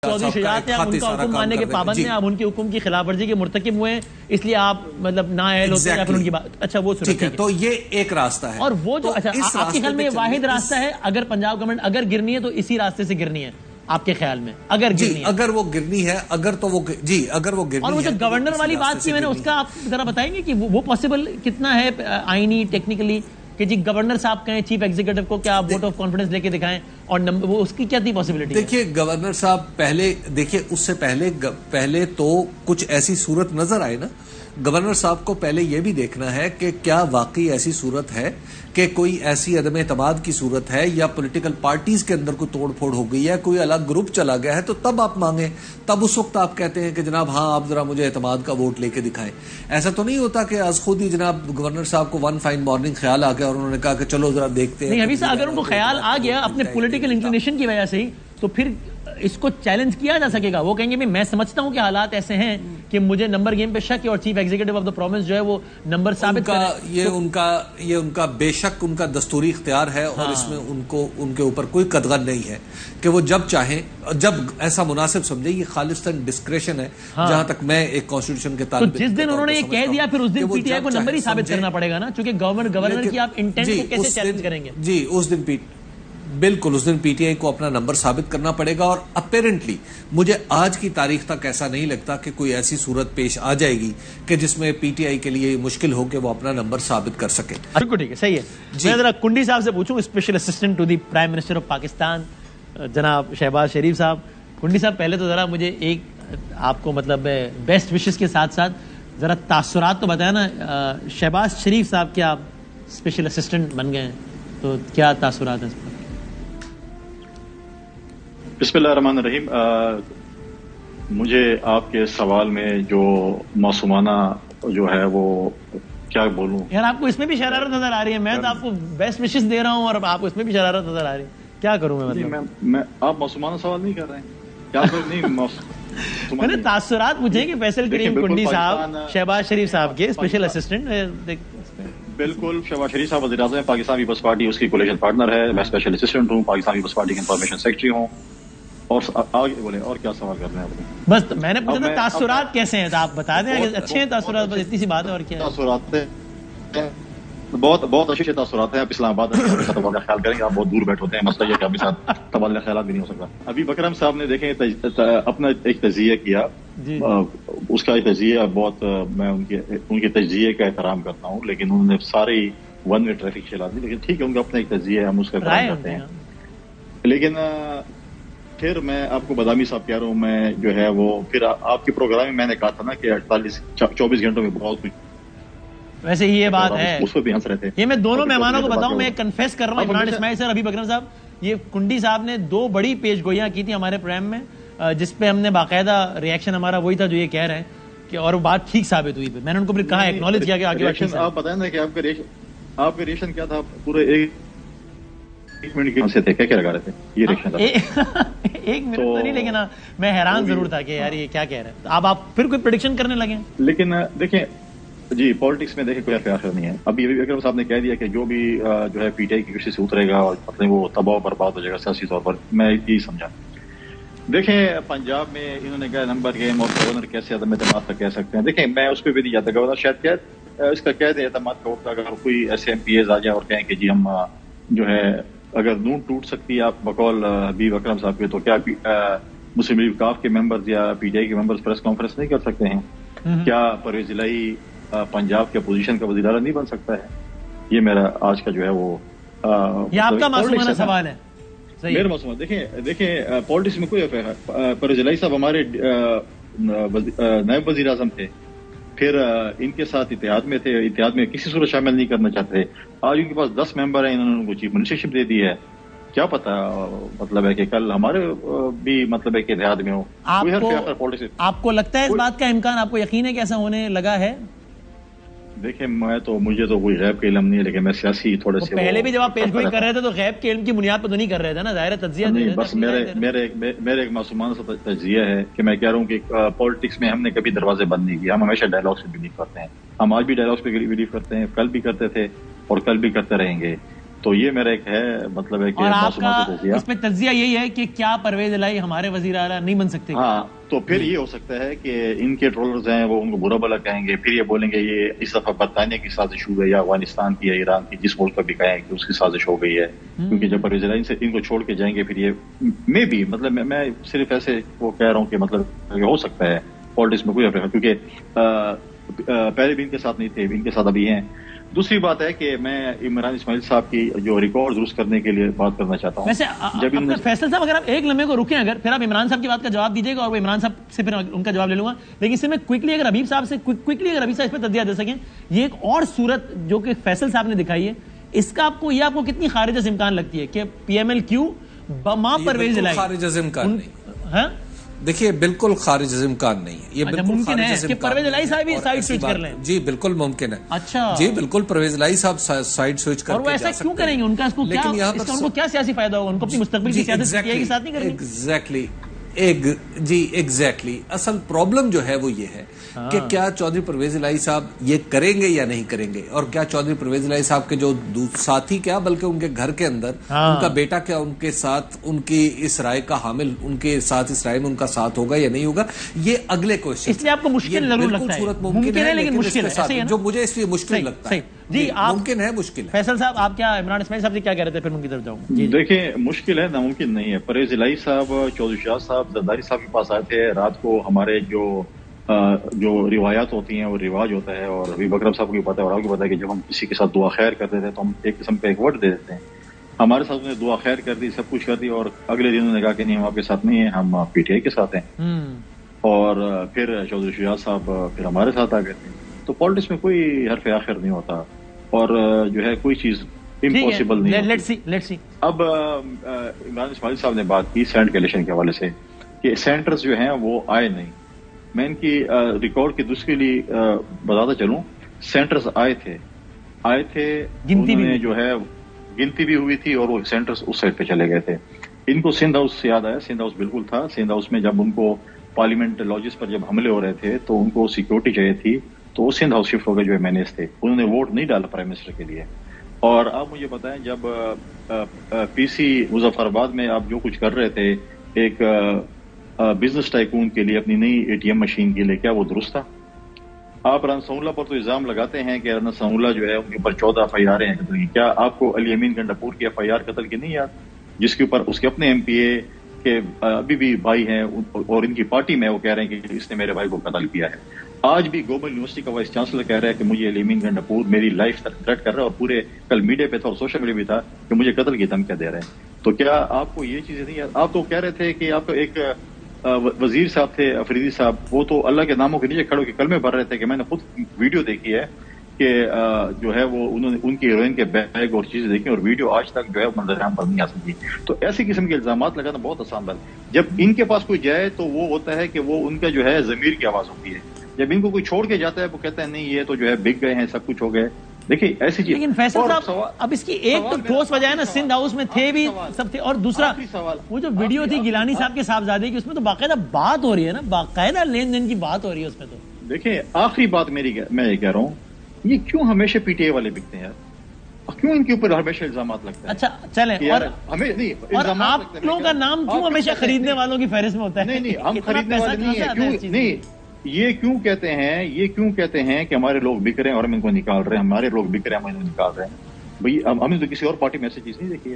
चौधरी शजात आप उनका हुक्म मानने के पाबंद हैं, आप उनके हुक्म की खिलाफ वर्जी के मुर्तकिब हुए हैं, इसलिए आप मतलब नाअहल होते हैं उनकी बात। अच्छा वो ठीक है, तो ये एक रास्ता है। और वो जो अच्छा आपके ख्याल में ये वाहिद रास्ता है, अगर पंजाब गवर्नमेंट अगर गिरनी है तो इसी रास्ते से गिरनी है आपके ख्याल में? अगर गिरनी है, अगर वो गिरनी है, अगर तो वो जी अगर वो गिरनी है। और वो जो गवर्नर वाली बात की मैंने, उसका आप जरा बताएंगे कि वो पॉसिबल कितना है आईनी टेक्निकली कि जी गवर्नर साहब कहें चीफ एग्जीक्यूटिव को क्या वोट ऑफ कॉन्फिडेंस लेके दिखाएं, और नंबर वो उसकी क्या थी पॉसिबिलिटी? देखिए गवर्नर साहब पहले देखिए, उससे पहले तो कुछ ऐसी सूरत नजर आए ना। गवर्नर साहब को पहले यह भी देखना है कि क्या वाकई ऐसी सूरत है कि कोई ऐसी अदम एतमाद की सूरत है, या पॉलिटिकल पार्टीज के अंदर कोई तोड़ फोड़ हो गई है, कोई अलग ग्रुप चला गया है, तो तब आप मांगे, तब उस वक्त आप कहते हैं कि जनाब हाँ आप जरा मुझे एतमाद का वोट लेके दिखाएं। ऐसा तो नहीं होता कि आज खुद ही जनाब गवर्नर साहब को वन फाइन मॉर्निंग ख्याल आ गया और उन्होंने कहा कि चलो जरा देखते हैं। नहीं, अभी से अगर उनको ख्याल आ गया अपने पॉलिटिकल इंक्लिनेशन की वजह से ही, तो फिर इसको चैलेंज किया जा सकेगा। वो कहेंगे मैं समझता हूं कि हालात ऐसे हैं कि मुझे नंबर गेम पे शक है, और chief executive of the province जो है वो नंबर साबित करे। ये उनका बेशक उनका दस्तूरी इख्तियार है, और इसमें उनके ऊपर कोई कदगन नहीं है कि वो जब चाहें, जब ऐसा मुनासिब समझे। ये खालिस्तान डिस्क्रेशन है, जहां तक मैं एक कॉन्स्टिट्यूशन के तालिब। तो जिस दिन उन्होंने ये कह दिया, फिर उस दिन पीटीआई को नंबर ही साबित करना पड़ेगा ना, क्योंकि गवर्नर की आप इंटेंट को कैसे चैलेंज करेंगे? जी उस दिन पीटीआई को अपना नंबर साबित करना पड़ेगा। और अपेरेंटली मुझे आज की तारीख तक ऐसा नहीं लगता कि कोई ऐसी सूरत पेश आ जाएगी कि जिसमें पीटीआई के लिए मुश्किल हो कि वो अपना नंबर साबित कर सके। बिल्कुल ठीक है, सही है। मैं जरा कुंडी साहब से पूछूं, special assistant to the prime minister of Pakistan जनाब शहबाज शरीफ साहब। कुंडी साहब पहले तो जरा मुझे एक आपको मतलब बेस्ट विशेस के साथ साथ जरा तासुरात तो बताया ना, शहबाज शरीफ साहब के आप स्पेशल असिस्टेंट बन गए हैं, तो क्या तासुरात है इस पर? बिस्मिल्लाहिर्रहमानिर्रहीम। मुझे आपके सवाल में जो मासूमाना जो है वो क्या बोलूं यार, आपको इसमें भी शरारत नजर आ रही है। मैं तो आपको बेस्ट विशेस दे रहा हूं और आपको इसमें भी शरारत नजर आ रही है। क्या करूं मैं? मतलब मैं आप मासूमाना सवाल नहीं कर रहे हैं क्या? नहीं मैंने तासुरात पूछे कि फैसल करीम कुंडी साहब शहबाज शरीफ साहब के स्पेशल असिस्टेंट। बिल्कुल, शहबाज शरीफ साहब वज़ीर आज़म पाकिस्तान पीपल्स पार्टी उसकी कोलिशन पार्टनर है। मैं स्पेशल असिस्टेंट हूँ, पाकिस्तान पीपल्स पार्टी के इंफॉर्मेशन सेक्रेटरी हूँ। और आगे बोले, और क्या सवाल कर रहे हैं आप? बस मैंने पूछा था तासुरात कैसे हैं, तो आप बता दें। अच्छे हैं तासुरात, बस इतनी सी बात है। और क्या तासुरात? बहुत अच्छे तासुरात हैं। आप इस्लामाबाद का तबादला ख्याल करेंगे, आप बहुत दूर बैठे होते हैं, मसला ये कि आपके साथ तबादला ख्याल भी नहीं हो सकता। अभी बकरम साहब ने देखें अपना एक तजिया किया, उसका तजिया बहुत मैं उनके तजिए का एहतराम करता हूँ, लेकिन उन्होंने सारी वन वे ट्रैफिक चला दी। लेकिन ठीक है, उनका अपना एक तजिया है, हम उसका एहतराम करते हैं। लेकिन फिर मैं आपको बदामी साहब कह रहा हूँ, मैं जो है वो फिर आपके प्रोग्राम में मैंने कहा था ना कि 24 घंटों में बहुत कुछ। वैसे ही ये बात है, उस पर भी हंस रहे थे। ये मैं दोनों मेहमानों को बताऊं, मैं कन्फेस कर रहा हूँ, इमरान इस्माइल सर, अभी बकरम साहब, ये कुंडी साहब ने 2 बड़ी पेश गोइयां की थी हमारे प्रोग्राम में, जिसपे हमने बाकायदा रिएक्शन हमारा वही था जो ये कह रहे हैं कि, और बात ठीक साबित हुई। मैंने उनको फिर कहा, एक्नॉलेज किया कि आगे आप बताएं ना कि आपका रिएक्शन क्या था? पूरे एक मिनट के से थे, क्या लगा रहे थे? ये रिएक्शन था 1 मिनट तो नहीं, लेकिन मैं हैरान जरूर था कि यार ये क्या कह रहे हैं। अब आप फिर कोई प्रेडिक्शन करने लगे? लेकिन देखें जी, पॉलिटिक्स में देखें कोई आखिर नहीं है। अभी अकरम साहब ने कह दिया कि जो भी जो है पीटीआई की कृषि से उतरेगा और अपने वो तबाह बर्बाद हो जाएगा सियासी तौर पर। मैं यही समझा। देखें पंजाब में इन्होंने कहा नंबर गेम, और गवर्नर कैसे अदम एतमाद का कह सकते हैं। देखें मैं उस पर भी नहीं जाता। गवर्नर शायद इसका कह दे एतमाद का वक्त, अगर कोई ऐसे MPAs आ जाए और कहें कि जी हम जो है अगर नून टूट सकती है आप बकौल हबीब अकरम साहब के, तो क्या मुस्लिम लीग काफ के मेंबर्स या पीटीआई के मेंबर्स प्रेस कॉन्फ्रेंस नहीं कर सकते हैं? क्या परवेज इलाही पंजाब के अपोजिशन का वज़ीर आज़म नहीं बन सकता है? ये मेरा आज का जो है वो ये आपका मासूमाना सवाल है। मेरा मासूमाना देखें पॉलिटिक्स में कोई परवेज इलाही साहब हमारे नायब वज़ीर आज़म थे, फिर इनके साथ इत्तेहाद में थे, इत्तेहाद में किसी सूरत शामिल नहीं करना चाहते। आज उनके पास 10 मेंबर हैं, इन्होंने उनको चीफ मिनिस्टरशिप दे दी है। क्या पता मतलब है कि कल हमारे भी मतलब है कि इत्तेहाद में हो। आपको लगता है इस बात का इम्कान, आपको यकीन है कि ऐसा होने लगा है? देखिए मुझे तो कोई गैब का इल्म नहीं है, लेकिन मैं सियासी थोड़े से पहले भी जब आप पेशगोई कर रहे थे तो गैब के इल्म की बुनियाद पर तो नहीं कर रहे थे ना, ज़ाहिर तज्जिया नहीं। बस मेरे एक मासूमाना सा तज्जिया है कि मैं कह रहा हूँ कि पॉलिटिक्स में हमने कभी दरवाजे बंद नहीं किए। हम हमेशा डायलॉग से बिलीव करते हैं। हम आज भी डायलॉग पे बिलीव करते हैं, कल भी करते थे और कल भी करते रहेंगे। تو یہ میرا ایک ہے مطلب ہے کہ اور آپ کا اس پہ تجزیہ یہی ہے کہ کیا پرویز الہی ہمارے وزیر اعلیٰ نہیں بن سکتے؟ ہاں، تو پھر یہ ہو سکتا ہے کہ ان کے ٹرولرز ہیں وہ ان کو برا بلا کہیں گے، پھر یہ بولیں گے یہ اس دفعہ برطانیہ کی سازش ہوئی ہے یا افغانستان کی یا ایران کی، جس ملک کا بھی کہیں کہ اس کی سازش ہو گئی ہے، کیونکہ جب پرویز الہی ان کو چھوڑ کے جائیں گے پھر یہ میں بھی مطلب میں صرف ایسے وہ کہہ رہا ہوں کہ مطلب ہو سکتا ہے پالیٹکس میں کوئی افریقہ، کیونکہ پہلے بھی ان کے ساتھ نہیں تھے، ان کے ساتھ ابھی ہیں۔ دوسری بات ہے کہ میں عمران اسماعیل صاحب کی جو ریکارڈ درست کرنے کے لیے بات کرنا چاہتا ہوں۔ ویسے فیصل صاحب اگر آپ ایک لمحے کو رکیں اگر، پھر آپ عمران صاحب کی بات کا جواب دیجیے گا اور وہ عمران صاحب سے پھر ان کا جواب لے لوں گا، لیکن اس سے میں کوئکلی اگر حبیب صاحب اس پہ تجزیہ دے سکیں، یہ ایک اور صورت جو کہ فیصل صاحب نے دکھائی ہے، اس کا آپ کو کتنی خارج از امکان لگتی ہے کہ پی ایم ایل کیو ماں پرویز الہی خارج از امکان نہیں؟ ہاں دیکھیے بالکل خارج از امکان نہیں ہے، یہ بالکل ممکن ہے کہ پرویز الہی صاحب بھی سائیڈ سوئچ کر لیں؟ جی بالکل ممکن ہے۔ اچھا جی بالکل پرویز الہی صاحب سائیڈ سوئچ کر کے جا سکتے ہیں۔ اور وہ ایسا کیوں کریں گے؟ ان کو کیا سیاسی فائدہ ہوگا؟ ان کو اپنی مستقبل کی سیاست کے ساتھ نہیں کرنی؟ ایگزیکٹلی اصل پرابلم جو ہے وہ یہ ہے کہ کیا چودھری پرویز الہی صاحب یہ کریں گے یا نہیں کریں گے، اور کیا چودھری پرویز الہی صاحب کے جو ساتھی کیا بلکہ ان کے گھر کے اندر ان کا بیٹا کیا ان کے ساتھ ان کی اس رائے کا حامل، ان کے ساتھ اس رائے میں ان کا ساتھ ہوگا یا نہیں ہوگا، یہ اگلے کوشچن۔ اس لیے آپ کو مشکل ضرور لگتا ہے، صورت ممکن ہے لیکن مشکل ہے، جو مجھے اس لیے مشکل لگتا ہے۔ جی ممکن ہے، مشکل ہے۔ فیصل صاحب آپ کیا عمران اسماعیل صاحب سے کیا کہہ رہے تھے؟ پھر ان کی طرف جاؤں گا۔ دیکھیں مشکل ہے، ناممکن نہیں ہے۔ پرویز الہی صاحب چودھری شاہ صاحب زرداری صاحب کے پاس آئے تھے رات کو، ہمارے جو روایات ہوتی ہیں وہ رواج ہوتا ہے، اور حبیب اکرم صاحب کو بھی پتا ہے اور آپ کو پتا ہے کہ جب ہم کسی کے ساتھ دعا خیر کرتے تھے تو ہم ایک قسم کا ایک ورڈ دے دیتے ہیں۔ ہمارے ساتھ انہوں نے دعا خیر کر دی، سب کچھ کر دی، اور اگلے دن انہوں نے کہا کہ نہیں ہم آپ کے ساتھ نہیں ہیں، ہم پی ٹی آئی کے ساتھ ہیں، اور پھر چودھری شجاعت صاحب پھر ہمارے ساتھ آ گئے تھے۔ تو پالیٹکس میں کوئی حرف آخر نہیں ہوتا، اور جو ہے کوئی چیز امپاسبل نہیں۔ اب عمران اسماعیل صاحب نے بات کی سینٹ کے الیکشن کے حوالے سے کہ سینٹرز جو ہیں وہ آئے نہیں، میں ان کی ریکارڈ کی دوسری لیے بتاتا چلوں، سینٹرز آئے تھے، انہوں نے جو ہے گنتی بھی ہوئی تھی، اور وہ سینٹرز اس سائڈ پہ چلے گئے تھے۔ ان کو سندھ ہاؤس سے یاد آیا، سندھ ہاؤس بالکل تھا، سندھ ہاؤس میں جب ان کو پارلیمنٹ لاجز پر جب حملے ہو رہے تھے تو ان کو سیکورٹی چاہیے تھی، تو وہ سندھ ہاؤس شفٹ ہو گئے جو ایم این ایز تھے، انہوں نے ووٹ نہیں ڈالا پرائم منسٹر کے لیے۔ اور آپ مجھے بتائیں جب پی سی مظفر آباد میں آپ جو کچھ کر رہے تھے ایک بزنس ٹائکون کے لیے، اپنی نئی اے ٹی ایم مشین کے لیے، کیا وہ درست تھا؟ آپ رن سنگلہ پر تو الزام لگاتے ہیں کہ رن سنگلہ جو ہے ان کے اوپر 14 ایف آئی آر ہیں قتل کی، کیا آپ کو علی امین گنڈاپور کی ایف آئی آر قتل کی نہیں یاد، جس کے اوپر اس کے اپنے ایم پی اے کے ابھی بھی بھائی ہیں اور ان کی پارٹی میں وہ کہہ رہے ہیں کہ اس نے میرے بھائی کو قتل کیا ہے۔ آج بھی گلوبل یونیورسٹی کا وائس چانسلر کہہ رہا ہے کہ مجھے علی امین گنڈاپور میری لائف تھریٹ کر رہا ہے، اور پورے کل میڈیا پہ تھا اور سوشل میڈیا بھی تھا کہ مجھے قتل کی دھمکیاں دے رہے ہیں۔ تو کیا آپ کو یہ چیزیں نہیں یاد؟ آپ تو کہہ رہے تھے کہ آپ کو ایک وزیر صاحب تھے افریدی صاحب، وہ تو اللہ کے ناموں کے نیچے کھڑے ہو کے کلمے پڑھ رہے تھے کہ میں نے خود ویڈیو دیکھی ہے کہ جو ہے وہ انہوں نے ان کی ہیروئن کے بیگ اور چیزیں دیکھی، اور ویڈیو آج تک جو ہے منظر عام پر نہیں آ سکتی۔ تو ایسی قسم کے الزامات لگانا بہت آسان بات ہے۔ جب ان کے پاس کوئی جائے تو وہ ہوتا ہے کہ وہ ان کا جو ہے ضمیر کی آواز ہوتی ہے، جب ان کو کوئی چھوڑ کے جاتا ہے وہ کہتا ہے نہیں یہ تو جو ہے بک گئے ہیں، سب کچھ ہو گئے۔ دیکھیے ایسی چیز، لیکن فیصل صاحب اب اس کی ایک تو ٹھوس وجہ ہے نا، سندھ ہاؤس میں تھے بھی سب تھے، اور دوسرا وہ جو ویڈیو تھی گیلانی صاحب کے صاحبزادے کی، اس میں تو باقاعدہ بات ہو رہی ہے نا، باقاعدہ لین دین کی بات ہو رہی ہے اس میں۔ تو دیکھیں آخری بات میں یہ کہہ رہا ہوں، یہ کیوں ہمیشہ پی ٹی آئی والے بکتے ہیں یار؟ کیوں ان کے اوپر ہمیشہ الزامات لگتے ہیں؟ اچھا چلیں، اور آپ لوگوں کا نام کیوں ہمیشہ خریدنے والوں کی فہرست میں ہوتا ہے؟ نہیں ہم خریدنے والے نہیں، یہ کیوں کہتے ہیں کہ ہمارے لوگ بک رہے ہیں اور ہم ان کو نکال رہے ہیں، ہمارے لوگ بک رہے ہیں ہم ان کو نکال رہے ہیں؟ بھئی ہم نے تو کسی اور پارٹی میں ایسی چیز نہیں دیکھی ہے۔